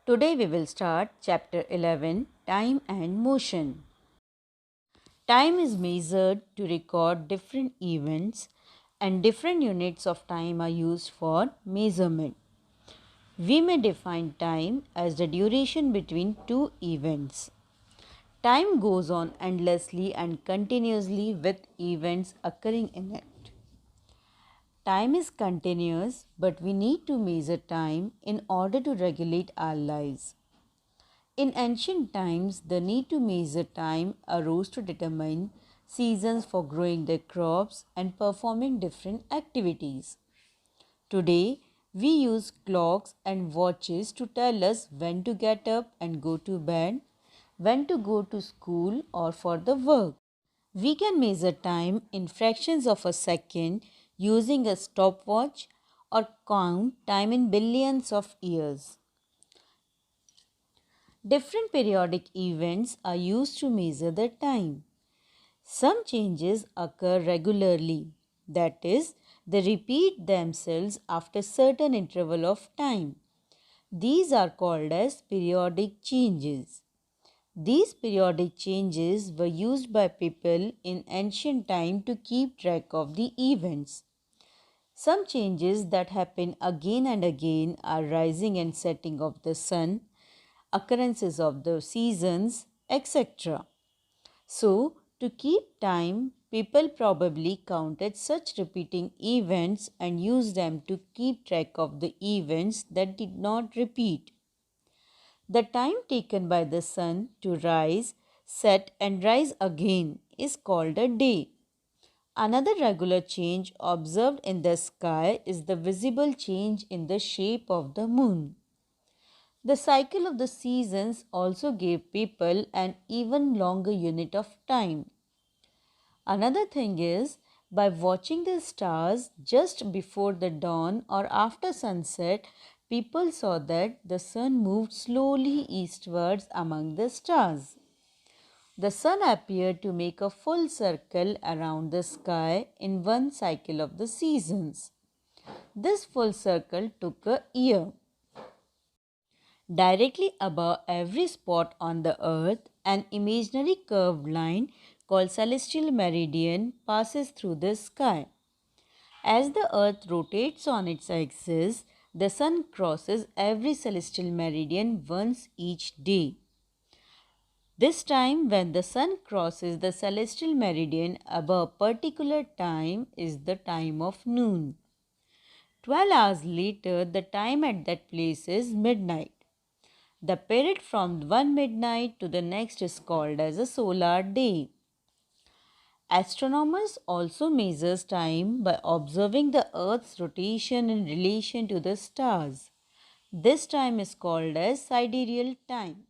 Today we will start chapter 11, Time and Motion. Time is measured to record different events and different units of time are used for measurement. We may define time as the duration between two events. Time goes on endlessly and continuously with events occurring in it. Time is continuous, but we need to measure time in order to regulate our lives. In ancient times, the need to measure time arose to determine seasons for growing their crops and performing different activities. Today, we use clocks and watches to tell us when to get up and go to bed, when to go to school or for the work. We can measure time in fractions of a second using a stopwatch or count time in billions of years. Different periodic events are used to measure the time. Some changes occur regularly, that is, they repeat themselves after certain interval of time. These are called as periodic changes. These periodic changes were used by people in ancient time to keep track of the events. Some changes that happen again and again are rising and setting of the sun, occurrences of the seasons, etc. So, to keep time, people probably counted such repeating events and used them to keep track of the events that did not repeat. The time taken by the sun to rise, set, and rise again is called a day. Another regular change observed in the sky is the visible change in the shape of the moon. The cycle of the seasons also gave people an even longer unit of time. Another thing is, by watching the stars just before the dawn or after sunset, people saw that the sun moved slowly eastwards among the stars. The sun appeared to make a full circle around the sky in one cycle of the seasons. This full circle took a year. Directly above every spot on the earth, an imaginary curved line called celestial meridian passes through the sky. As the earth rotates on its axis, the sun crosses every celestial meridian once each day. This time, when the sun crosses the celestial meridian above a particular time, is the time of noon. 12 hours later, the time at that place is midnight. The period from one midnight to the next is called as a solar day. Astronomers also measure time by observing the Earth's rotation in relation to the stars. This time is called as sidereal time.